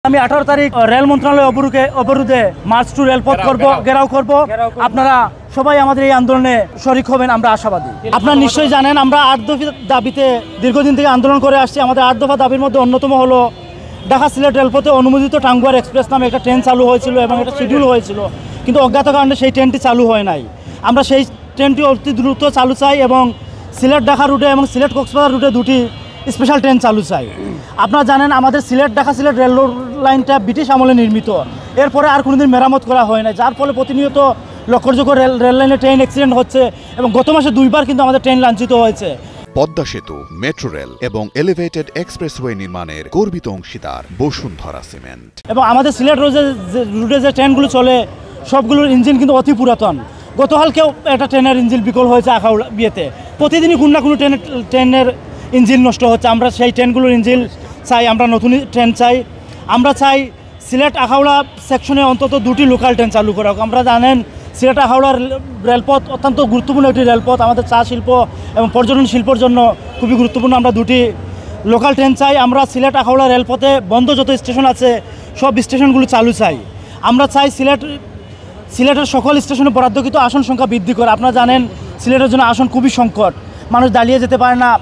আমি 18 তারিখ রেল মন্ত্রণালয় অবরোধে মার্চ টু রেলপথ করব, ঘেরাও করব। আপনারা সবাই আমাদের এই আন্দোলনে শরিক হবেন, আমরা আশাবাদী। আপনারা নিশ্চয়ই জানেন আমরা 8 দফা দাবিতে দীর্ঘদিন থেকে আন্দোলন করে আসছি। আমাদের 8 দফা দাবির মধ্যে অন্যতম হলো ঢাকা সিলেট রেলপথে অনুমোদিত টাঙ্গুয়ার এক্সপ্রেস নামে একটা ট্রেন চালু হয়েছিল এবং একটা শিডিউল হয়েছিল, কিন্তু অজ্ঞাত কারণে সেই ট্রেনটি চালু হয় নাই। আমরা সেই ট্রেনটি অতি দ্রুত চালু চাই এবং সিলেট ঢাকা রুটে এবং সিলেট কক্সবাজার রুটে দুটি স্পেশাল ট্রেন চালু চাই। আপনারা জানেন আমাদের সিলেট ঢাকা সিলেট রেল লাইনটা ব্রিটিশ আমলে নির্মিত, এরপরে আর কোনোদিন মেরামত করা হয় না, যার ফলে প্রতিনিয়ত লক্ষযোগ্য রেল লাইনে ট্রেন অ্যাক্সিডেন্ট হচ্ছে এবং গত মাসে 2বার কিন্তু আমাদের ট্রেন লাঞ্ছিত হয়েছে। পদ্মা সেতু, মেট্রো রেল এবং এলিভেটেড এক্সপ্রেসওয়ে নির্মাণের গর্বিত অংশীদার বসুন্ধরা সিমেন্ট। এবং আমাদের সিলেট রুটে যে ট্রেনগুলো চলে সবগুলোর ইঞ্জিন কিন্তু অতি পুরাতন। গতকালকেও একটা ট্রেনের ইঞ্জিন বিকল হয়েছে আখাউড়া বিয়েতে। প্রতিদিনই কোনো না কোনো ট্রেনের ইঞ্জিন নষ্ট হচ্ছে। আমরা সেই ট্রেনগুলোর ইঞ্জিন চাই, আমরা নতুন ট্রেন চাই। আমরা চাই সিলেট আখাউড়া সেকশনে অন্তত 2টি লোকাল ট্রেন চালু করা হোক। আমরা জানেন সিলেট আখাউড়ার রেলপথ অত্যন্ত গুরুত্বপূর্ণ একটি রেলপথ, আমাদের চা শিল্প এবং পর্যটন শিল্পের জন্য খুবই গুরুত্বপূর্ণ। আমরা 2টি লোকাল ট্রেন চাই। আমরা সিলেট আখাউড়া রেলপথে বন্ধ যত স্টেশন আছে সব স্টেশনগুলো চালু চাই। আমরা চাই সিলেটের সকল স্টেশনে বরাদ্দকৃত আসন সংখ্যা বৃদ্ধি করে। আপনারা জানেন সিলেটের জন্য আসন খুবই সংকট, মানুষ দাঁড়িয়ে যেতে পারে না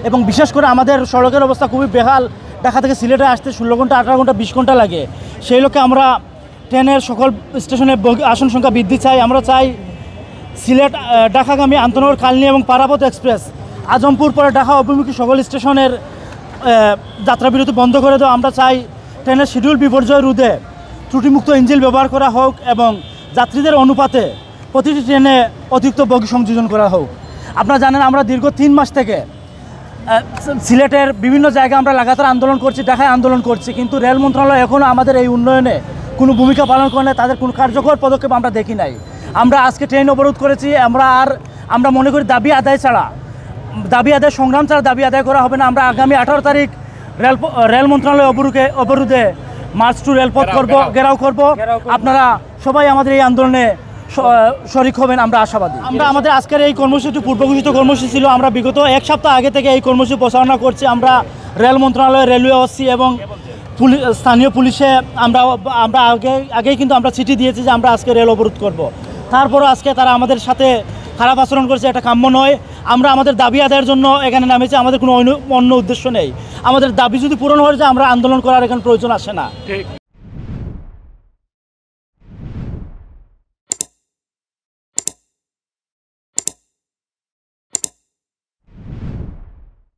এবং বিশেষ করে আমাদের সড়কের অবস্থা খুবই বেহাল। ঢাকা থেকে সিলেটে আসতে 16 ঘন্টা, 18 ঘন্টা, 20 ঘন্টা লাগে। সেই লক্ষ্যে আমরা ট্রেনের সকল স্টেশনে আসন সংখ্যা বৃদ্ধি চাই। আমরা চাই সিলেট ঢাকাগামী আন্তনগর কালনী এবং পারাবত এক্সপ্রেস আজমপুর পরে ঢাকা অভিমুখী সকল স্টেশনের যাত্রাবিরতি বন্ধ করে দেওয়া। আমরা চাই ট্রেনের শিডিউল বিপর্যয় রোধে ত্রুটিমুক্ত ইঞ্জিন ব্যবহার করা হোক এবং যাত্রীদের অনুপাতে প্রতিটি ট্রেনে অতিরিক্ত বগি সংযোজন করা হোক। আপনারা জানেন আমরা দীর্ঘ 3 মাস থেকে সিলেটের বিভিন্ন জায়গায় আমরা লাগাতার আন্দোলন করছি, ঢাকায় আন্দোলন করছি, কিন্তু রেল মন্ত্রণালয় এখনও আমাদের এই উন্নয়নে কোনো ভূমিকা পালন করে না, তাদের কোনো কার্যকর পদক্ষেপ আমরা দেখি নাই। আমরা আজকে ট্রেন অবরোধ করেছি। আমরা মনে করি দাবি আদায় সংগ্রাম ছাড়া দাবি আদায় করা হবে না। আমরা আগামী 18 তারিখ রেল মন্ত্রণালয় অবরোধে মার্চ টু রেলপথ করব, ঘেরাও করব। আপনারা সবাই আমাদের এই আন্দোলনে শরিক হবেন, আমরা আশাবাদী। আমরা আমাদের আজকের এই কর্মসূচি পূর্বঘোষিত কর্মসূচি ছিল। আমরা বিগত 1 সপ্তাহ আগে থেকে এই কর্মসূচি প্রচারণা করছি। আমরা রেল মন্ত্রণালয়, রেলওয়ে ওসি এবং স্থানীয় পুলিশে আমরা আগেই কিন্তু আমরা চিঠি দিয়েছি যে আমরা আজকে রেল অবরোধ করব। তারপরও আজকে তারা আমাদের সাথে খারাপ আচরণ করছে, এটা কাম্য নয়। আমরা আমাদের দাবি আদায়ের জন্য এখানে নামেছি, আমাদের কোনো অন্য উদ্দেশ্য নেই। আমাদের দাবি যদি পূরণ হয়ে যায় আমরা আন্দোলন করার এখানে প্রয়োজন আসে না।